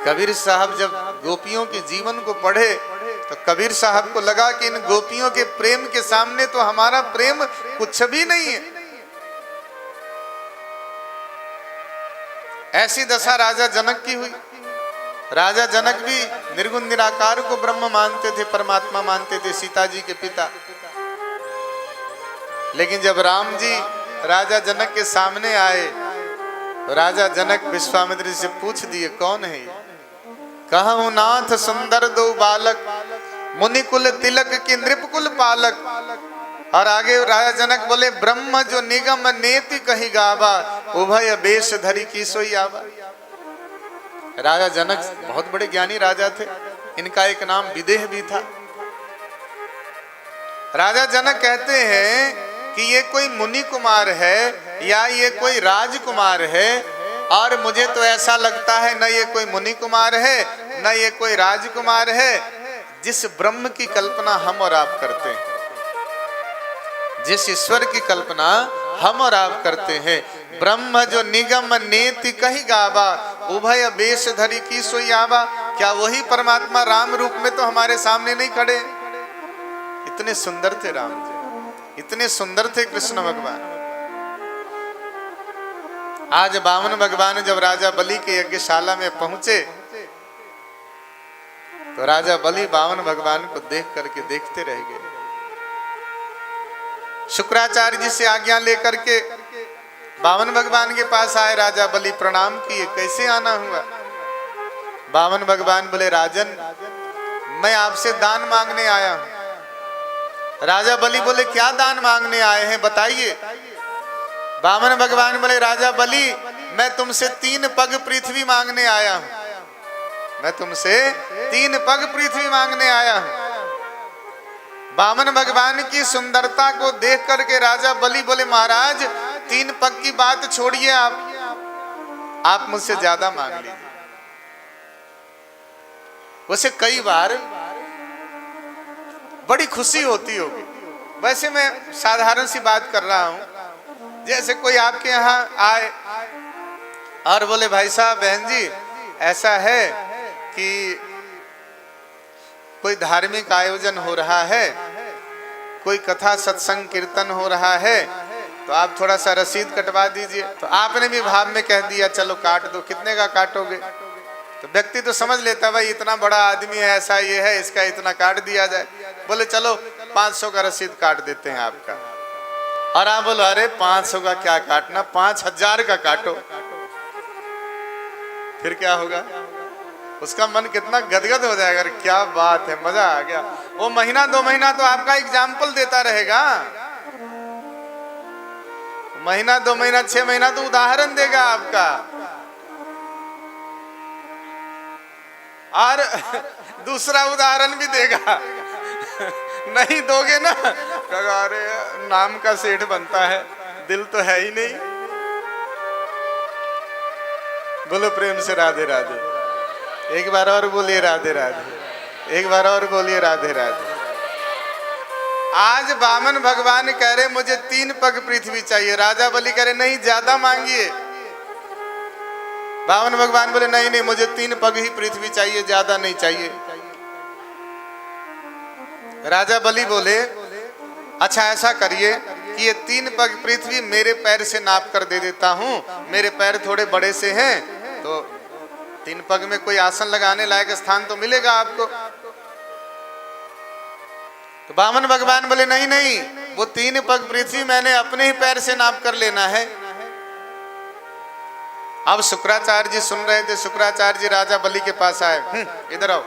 कबीर साहब जब गोपियों के जीवन को पढ़े तो कबीर साहब को लगा कि इन गोपियों के प्रेम के सामने तो हमारा प्रेम कुछ भी नहीं है। ऐसी दशा राजा जनक की हुई। राजा जनक भी निर्गुण निराकार को ब्रह्म मानते थे, परमात्मा मानते थे, सीता जी के पिता। लेकिन जब राम जी राजा जनक के सामने आए, राजा जनक विश्वामित्र जी से पूछ दिए, कौन है ये? कहूं नाथ सुंदर दो बालक, मुनि कुल तिलक की नृपकुल पालक। और आगे राजा जनक बोले, ब्रह्म जो निगम नेति कही गावा, उभय बेश धरी की सोई आवा। राजा जनक बहुत बड़े ज्ञानी राजा थे, इनका एक नाम विदेह भी था। राजा जनक कहते हैं कि ये कोई मुनि कुमार है या ये कोई राजकुमार है, और मुझे तो ऐसा लगता है न ये कोई मुनि कुमार है न ये कोई राजकुमार है। जिस ब्रह्म की कल्पना हम और आप करते हैं, जिस ईश्वर की कल्पना हम और आप करते हैं, ब्रह्म जो निगम नेति कही गावा, उभय बेश धरी की सोई आवा, क्या वही परमात्मा राम रूप में तो हमारे सामने नहीं खड़े? इतने सुंदर थे राम जी, इतने सुंदर थे कृष्ण भगवान। आज बामन भगवान जब राजा बलि के यज्ञशाला में पहुंचे तो राजा बलि बामन भगवान को देख करके देखते रह गए। शुक्राचार्य जी से आज्ञा लेकर के बामन भगवान के पास आए। राजा बलि प्रणाम किए, कैसे आना हुआ? बामन भगवान बोले, राजन मैं आपसे दान मांगने आया हूं। राजा बलि बोले, क्या दान मांगने आए हैं बताइए। बामन भगवान बोले, राजा बलि मैं तुमसे 3 पग पृथ्वी मांगने आया हूं। मैं तुमसे 3 पग पृथ्वी मांगने आया हूं। बामन भगवान की सुंदरता को देख करके राजा बलि बोले, महाराज 3 पग की बात छोड़िए, आप मुझसे ज्यादा मांग लीजिए। वैसे कई बार बड़ी खुशी होती होगी। वैसे मैं साधारण सी बात कर रहा हूं, जैसे कोई आपके यहाँ आए और बोले, भाई साहब बहन जी ऐसा है कि कोई धार्मिक आयोजन हो रहा है, कोई कथा सत्संग कीर्तन हो रहा है, तो आप थोड़ा सा रसीद कटवा दीजिए। तो आपने भी भाव में कह दिया, चलो काट दो। कितने का काटोगे? तो व्यक्ति तो समझ लेता, भाई इतना बड़ा आदमी है, ऐसा ये है, इसका इतना काट दिया जाए। बोले चलो 500 का रसीद काट देते हैं आपका। और आप बोलो, अरे 500 का क्या काटना, 5000 का काटो। फिर क्या होगा? उसका मन कितना गदगद हो जाएगा, क्या बात है, मजा आ गया। वो महीना 2 महीना तो आपका एग्जाम्पल देता रहेगा, महीना 2 महीना 6 महीना तो उदाहरण देगा आपका। और दूसरा उदाहरण भी देगा। नहीं दोगे ना, कहा अरे नाम का सेठ बनता है, दिल तो है ही नहीं। बोलो प्रेम से राधे राधे। एक बार और बोलिए राधे राधे। एक बार और बोलिए राधे राधे। आज बामन भगवान कह रहे मुझे 3 पग पृथ्वी चाहिए। राजा बलि कह रहे नहीं, ज्यादा मांगिए। बामन भगवान बोले, नहीं नहीं मुझे 3 पग ही पृथ्वी चाहिए, ज्यादा नहीं चाहिए। राजा बलि बोले, अच्छा ऐसा करिए कि ये 3 पग पृथ्वी मेरे पैर से नाप कर दे देता हूं, मेरे पैर थोड़े बड़े से हैं, तो 3 पग में कोई आसन लगाने लायक स्थान तो मिलेगा आपको। तो बामन भगवान बोले, नहीं नहीं, वो 3 पग पृथ्वी मैंने अपने ही पैर से नाप कर लेना है। अब शुक्राचार्य जी सुन रहे थे। शुक्राचार्य जी राजा बलि के पास आए, इधर आओ।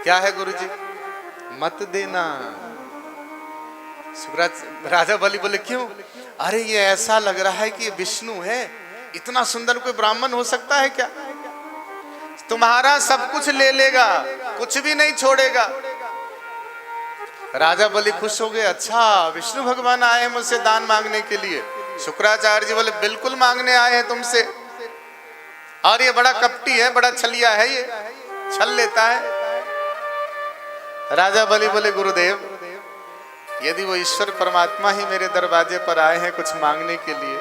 क्या है गुरुजी? मत देना। राजा बलि बोले, क्यों? अरे ये ऐसा लग रहा है कि ये विष्णु है, इतना सुंदर कोई ब्राह्मण हो सकता है क्या? तुम्हारा सब कुछ ले लेगा, कुछ भी नहीं छोड़ेगा। राजा बलि खुश हो गए, अच्छा विष्णु भगवान आए हैं मुझसे दान मांगने के लिए। शुक्राचार्य जी बोले, बिल्कुल मांगने आए हैं तुमसे, और ये बड़ा कपटी है, बड़ा छलिया है, ये छल लेता है। राजा बलि बोले, गुरुदेव यदि वो ईश्वर परमात्मा ही मेरे दरवाजे पर आए हैं कुछ मांगने के लिए,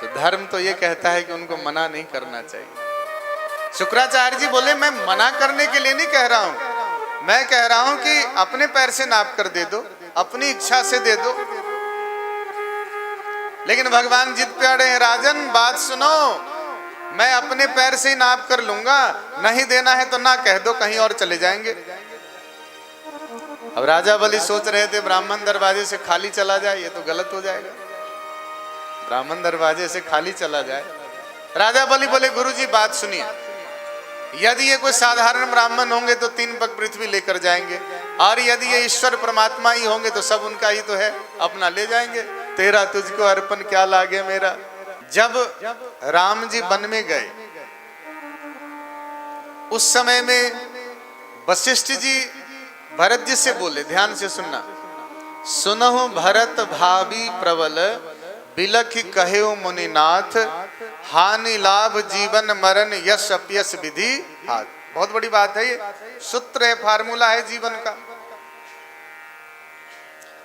तो धर्म तो ये कहता है कि उनको मना नहीं करना चाहिए। शुक्राचार्य जी बोले, मैं मना करने के लिए नहीं कह रहा हूं, मैं कह रहा हूं कि अपने पैर से नाप कर दे दो, अपनी इच्छा से दे दो। लेकिन भगवान जिद पे अड़े हैं, राजन बात सुनो, मैं अपने पैर से ही नाप कर लूंगा, नहीं देना है तो ना कह दो, कहीं और चले जाएंगे। अब राजा बलि सोच रहे थे ब्राह्मण दरवाजे से खाली चला जाए, ये तो गलत हो जाएगा, ब्राह्मण दरवाजे से खाली चला जाए। राजा बलि बोले, गुरुजी बात सुनिए, यदि ये कोई साधारण ब्राह्मण होंगे तो 3 पग पृथ्वी लेकर जाएंगे, और यदि ये ईश्वर परमात्मा ही होंगे तो सब उनका ही तो है, अपना ले जाएंगे। तेरा तुझको अर्पण क्या लागे मेरा। जब राम जी वन में गए उस समय में वशिष्ठ जी भरत जी से बोले, ध्यान से सुनना, सुनहु भरत भावी प्रबल बिलखि कहेउ मुनिनाथ, हानि लाभ जीवन मरण यश अपयश विधि हाथ। बहुत बड़ी बात है, ये सूत्र है, फार्मूला है जीवन का।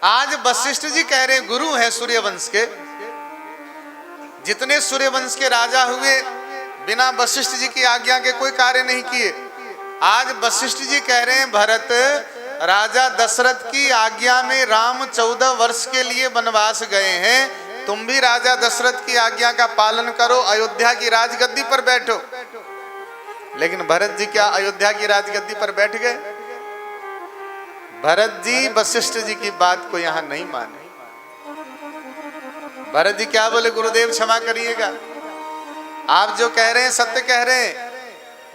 आज वशिष्ठ जी कह रहे हैं, गुरु हैं सूर्यवंश के, जितने सूर्यवंश के राजा हुए बिना वशिष्ठ जी की आज्ञा के कोई कार्य नहीं किए। आज वशिष्ठ जी कह रहे हैं, भरत राजा दशरथ की आज्ञा में राम 14 वर्ष के लिए वनवास गए हैं, तुम भी राजा दशरथ की आज्ञा का पालन करो, अयोध्या की राजगद्दी पर बैठो। लेकिन भरत जी क्या अयोध्या की राजगद्दी पर बैठ गए? भरत जी वशिष्ठ जी की बात को यहां नहीं माने। भरत जी क्या बोले, गुरुदेव क्षमा करिएगा, आप जो कह रहे हैं सत्य कह रहे हैं,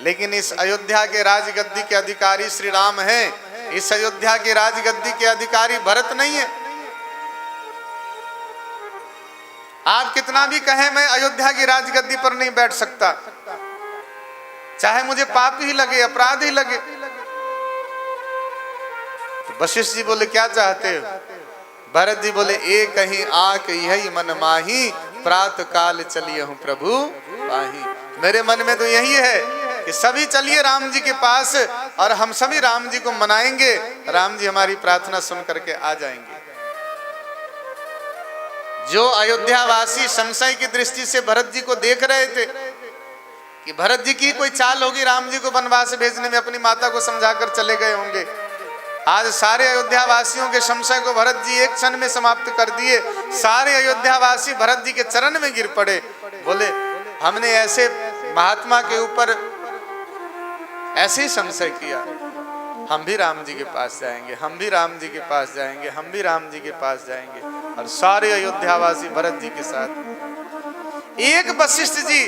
लेकिन इस अयोध्या के राजगद्दी के अधिकारी श्री राम हैं, इस अयोध्या के राजगद्दी के अधिकारी भरत नहीं है। आप कितना भी कहें मैं अयोध्या की राजगद्दी पर नहीं बैठ सकता, चाहे मुझे पाप ही लगे, अपराध ही लगे। तो वशिष्ठ जी बोले क्या चाहते हो? भरत जी बोले एक कहीं आंख यही मन माही, प्रात काल चलिए हूं प्रभु पाही। मेरे मन में तो यही है कि सभी चलिए राम जी के पास और हम सभी राम जी को मनाएंगे, राम जी हमारी प्रार्थना सुन करके आ जाएंगे। जो अयोध्यावासी संशय की दृष्टि से भरत जी को देख रहे थे कि भरत जी की कोई चाल होगी राम जी को वनवास भेजने में, अपनी माता को समझाकर चले गए होंगे, आज सारे अयोध्यावासियों के संशय को भरत जी एक क्षण में समाप्त कर दिए। सारे अयोध्यावासी भरत जी के चरण में गिर पड़े, बोले हमने ऐसे महात्मा के ऊपर ऐसे ही संशय किया, हम भी राम जी के पास जाएंगे, हम भी राम जी के पास जाएंगे, हम भी राम जी के पास जाएंगे। और सारे अयोध्यावासी भरत जी के साथ। एक वशिष्ठ जी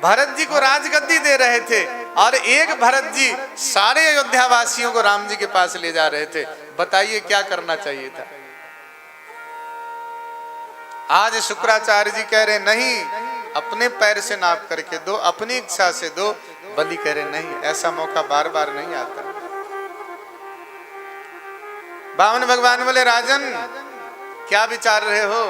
भरत जी को राजगद्दी दे रहे थे और एक भरत जी सारे अयोध्यावासियों को राम जी के पास ले जा रहे थे। बताइए क्या करना चाहिए था? आज शुक्राचार्य जी कह रहे नहीं, अपने पैर से नाप करके दो, अपनी इच्छा से दो। बलि कह रहे नहीं, ऐसा मौका बार बार नहीं आता। बामन भगवान बोले राजन क्या विचार रहे हो?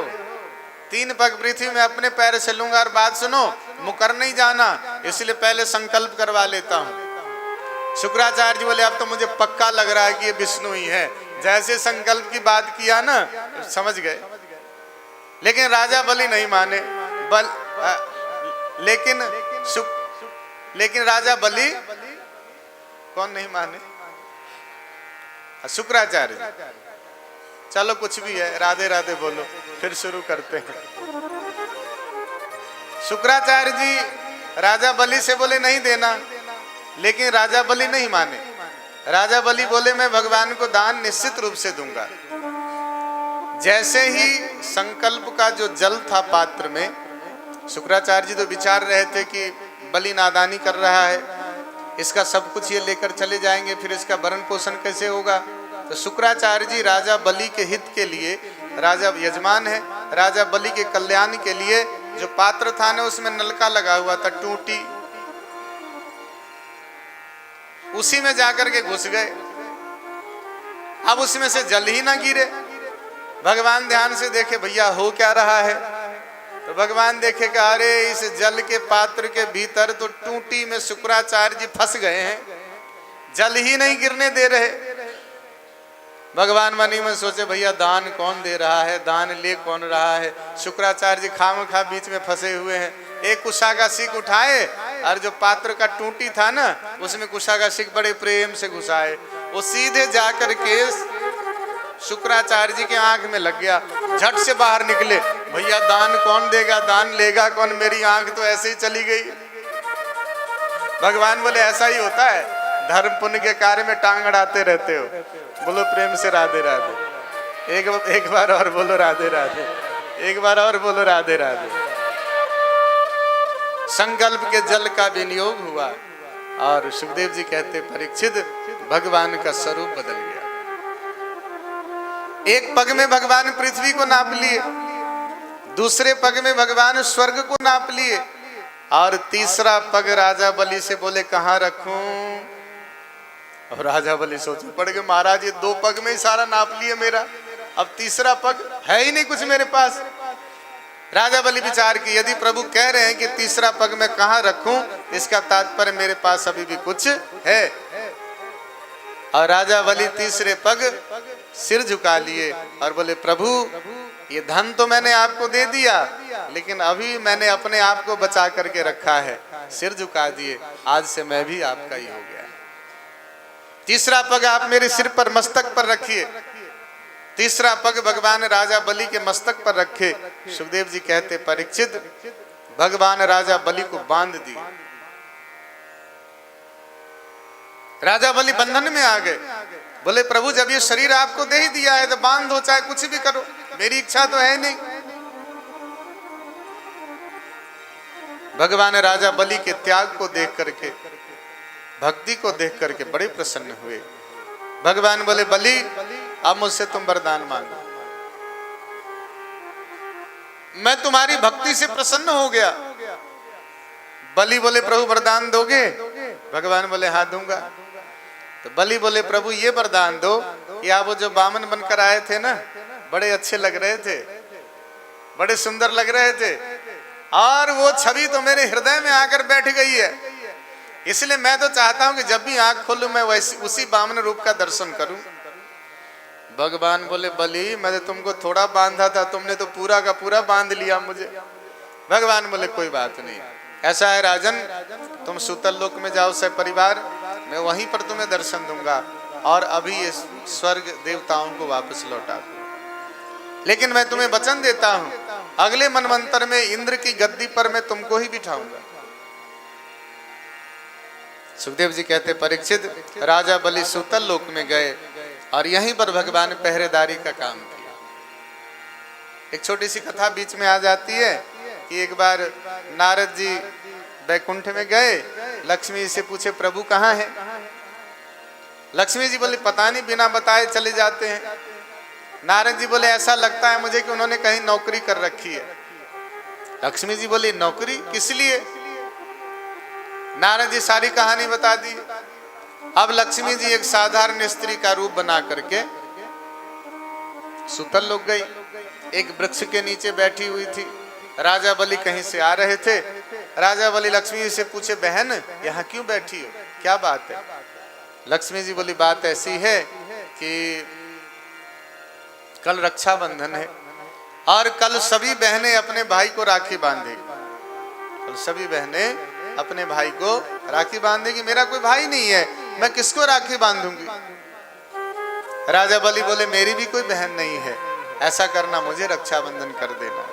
3 पग पृथ्वी में अपने पैर से लूंगा, और बात सुनो, मुकर नहीं जाना, इसलिए पहले संकल्प करवा लेता हूं। शुक्राचार्य जी बोले अब तो मुझे पक्का लग रहा है कि ये विष्णु ही है। जैसे संकल्प की बात किया ना, समझ गए। लेकिन राजा बलि नहीं माने। लेकिन राजा बलि कौन नहीं माने? शुक्राचार्य जी। चलो कुछ भी है, राधे राधे बोलो, फिर शुरू करते हैं। शुक्राचार्य जी राजा बलि से बोले नहीं देना, लेकिन राजा बलि नहीं माने। राजा बलि बोले मैं भगवान को दान निश्चित रूप से दूंगा। जैसे ही संकल्प का जो जल था पात्र में, शुक्राचार्य जी तो विचार रहे थे कि बलि नादानी कर रहा है, इसका सब कुछ ये लेकर चले जाएंगे, फिर इसका भरण पोषण कैसे होगा। तो शुक्राचार्य जी राजा बलि के हित के लिए, राजा यजमान है, राजा बलि के कल्याण के लिए जो पात्र था ना उसमें नलका लगा हुआ था, टूटी, उसी में जाकर के घुस गए। अब उसमें से जल ही ना गिरे। भगवान ध्यान से देखे भैया हो क्या रहा है, तो भगवान देखे कि अरे इस जल के पात्र के भीतर तो टूटी में शुक्राचार्य जी फंस गए हैं, जल ही नहीं गिरने दे रहे। भगवान मनी में सोचे भैया दान कौन दे रहा है, दान ले कौन रहा है। शुक्राचार्य जी खामखा बीच में फंसे हुए हैं। एक कुशा का सिक उठाए और जो पात्र का टूटी था ना उसमें कुशा का सिक बड़े प्रेम से घुसाए, वो सीधे जाकर के शुक्राचार्य जी के आंख में लग गया। झट से बाहर निकले, भैया दान कौन देगा, दान लेगा कौन, मेरी आंख तो ऐसे ही चली गई। भगवान बोले ऐसा ही होता है, धर्म पुण्य के कार्य में टांग अड़ाते रहते हो। बोलो प्रेम से राधे राधे। एक बार और बोलो राधे राधे, एक बार और बोलो राधे राधे। संकल्प के जल का विनियोग हुआ और सुखदेव जी कहते परीक्षित भगवान का स्वरूप बदल गया। एक पग में भगवान पृथ्वी को नाप लिए, दूसरे पग में भगवान स्वर्ग को नाप लिए, और तीसरा पग राजा बलि से बोले कहाँ रखूं। और राजा बलि सोचे पड़ गए, महाराज ये 2 पग में ही सारा नाप लिए मेरा, अब तीसरा पग है ही नहीं कुछ मेरे पास। राजा बलि विचार की, यदि प्रभु कह रहे हैं कि तीसरा पग मैं कहाँ रखूं, इसका तात्पर्य मेरे पास अभी भी कुछ है। और राजा बलि तीसरे पग सिर झुका लिए और बोले प्रभु ये धन तो मैंने आपको दे दिया, लेकिन अभी मैंने अपने आप को बचा करके रखा है। सिर झुका दिए, आज से मैं भी आपका ही हो गया। तीसरा पग आप मेरे सिर पर, मस्तक पर रखिए। तीसरा पग भगवान राजा बलि के मस्तक पर रखे। सुखदेव जी कहते परीक्षित भगवान राजा बलि को बांध दिए। राजा बलि बंधन में आ गए। बोले प्रभु जब ये शरीर आपको दे ही दिया है तो बांध दो, चाहे कुछ भी करो, मेरी इच्छा तो है नहीं। भगवान राजा बलि के त्याग को देख करके, भक्ति को देख करके बड़े प्रसन्न हुए। भगवान बोले बलि अब मुझसे तुम वरदान मांगो, मैं तुम्हारी भक्ति से प्रसन्न हो गया। बलि बोले प्रभु वरदान दोगे? भगवान बोले हाँ दूंगा। तो बलि बोले प्रभु ये वरदान दो कि आप वो जो बामन बनकर आए थे ना, बड़े अच्छे लग रहे थे, बड़े सुंदर लग रहे थे, और वो छवि तो मेरे हृदय में आकर बैठ गई है, इसलिए मैं तो चाहता हूं कि जब भी आंख खोलूं मैं वैसी उसी बामन रूप का दर्शन करूं। भगवान बोले बलि मैंने तुमको थोड़ा बांधा था, तुमने तो पूरा का पूरा बांध लिया मुझे। भगवान बोले कोई बात नहीं, ऐसा है राजन, तुम सूतल लोक में जाओ सब परिवार, मैं वहीं पर तुम्हें दर्शन दूंगा और अभी ये स्वर्ग देवताओं को वापस लौटा दूं। लेकिन मैं तुम्हें वचन देता हूं अगले मनवंतर में इंद्र की गद्दी पर मैं तुमको ही बिठाऊंगा। सुखदेव जी कहते परीक्षित राजा बलि सूतल लोक में गए और यहीं पर भगवान पहरेदारी का काम किया। एक छोटी सी कथा बीच में आ जाती है कि एक बार नारद जी बैकुंठ में गए, लक्ष्मी जी से पूछे प्रभु कहाँ है? लक्ष्मी जी बोले पता नहीं, बिना बताए चले जाते हैं। नारद जी बोले ऐसा लगता है मुझे कि उन्होंने कहीं नौकरी कर रखी है। लक्ष्मी जी बोली नौकरी किस लिए? नारद जी सारी कहानी बता दी। अब लक्ष्मी जी एक साधारण स्त्री का रूप बना करके सूतल लोक गई, एक वृक्ष के नीचे बैठी हुई थी। राजा बलि कहीं से आ रहे थे। राजा बलि लक्ष्मी जी से पूछे बहन यहाँ क्यों बैठी हो, क्या बात है? लक्ष्मी जी बोली बात ऐसी है कि कल रक्षाबंधन है और कल सभी बहनें अपने भाई को राखी बांधेगी। कल सभी बहनें अपने भाई को राखी बांधेगी, मेरा कोई भाई नहीं है, मैं किसको राखी बांधूंगी? राजा बलि बोले मेरी भी कोई बहन नहीं है, ऐसा करना मुझे रक्षाबंधन कर देना।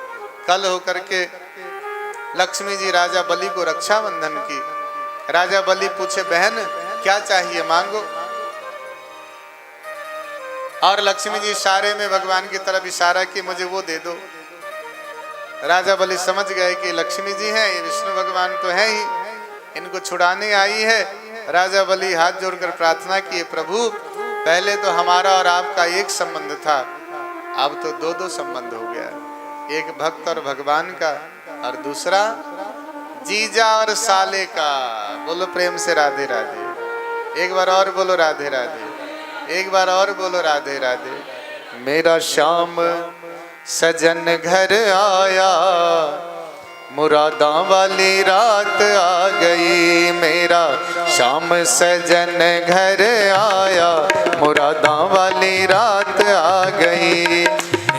कल होकर के लक्ष्मी जी राजा बलि को रक्षाबंधन की। राजा बलि पूछे बहन क्या चाहिए मांगो। और लक्ष्मी जी इशारे में भगवान की तरफ इशारा कि मुझे वो दे दो। राजा बलि समझ गए कि लक्ष्मी जी हैं, ये विष्णु भगवान तो है ही, इनको छुड़ाने आई है। राजा बलि हाथ जोड़कर प्रार्थना किए प्रभु पहले तो हमारा और आपका एक संबंध था, अब तो दो दो संबंध हो गया, एक भक्त और भगवान का और दूसरा जीजा और साले का। बोलो प्रेम से राधे राधे, एक बार और बोलो राधे राधे, एक बार और बोलो राधे राधे। मेरा श्याम सजन घर आया, मुरादां वाली रात आ गई। मेरा श्याम सजन घर आया, मुरादां वाली रात आ गई।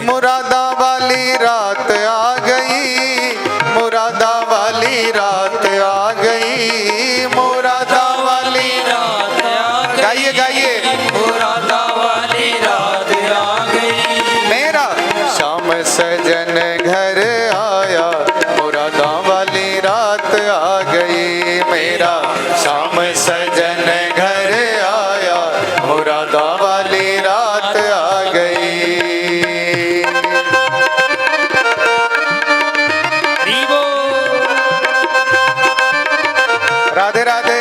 मुरादां वाली रात आ गई, मुरादां वाली रात आ गई। मुरादां वाली रात आ गई, गाइए गाइए। मुरादां वाली रात आ गई, मेरा श्याम सजन घर आया, मुरादां वाली रात आ गई। मेरा श्याम सजन घर आया, मुरादां वाली रात आ गई। राधे राधे।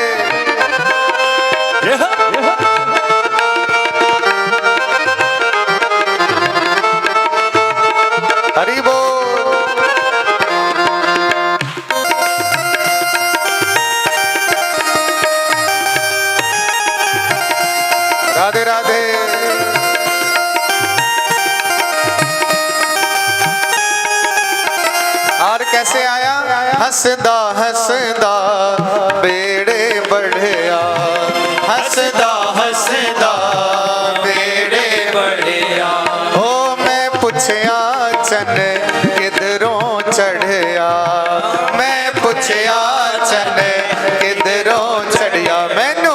हरि बोल। राधे राधे। और कैसे आया? हंसदा हंसदा बेड़े बढ़िया, हंसदा हंसदा बेड़े बढ़िया। हो मैं पुछया चन किधरों चढ़िया, मैं पुछया चन किधरों चढ़िया। मैनू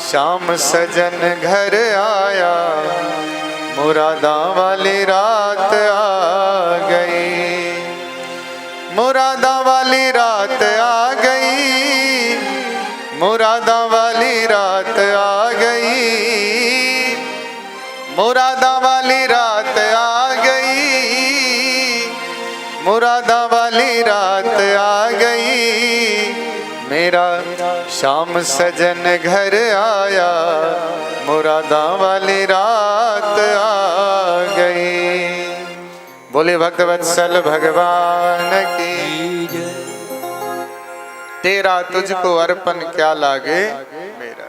श्याम सजन घर आया, मुरादा वाली रात आ गई, मुरादा वाली रात आ गई, मुरादा वाली रात आ गई, मुरादा वाली रात आ गई, मुरादा वाली रात आ गई, मेरा श्याम सजन घर आया, मुरादा वाली रात आ गई। बोले भक्तवत्सल भगवान की। तेरा तुझको अर्पण क्या लागे मेरा।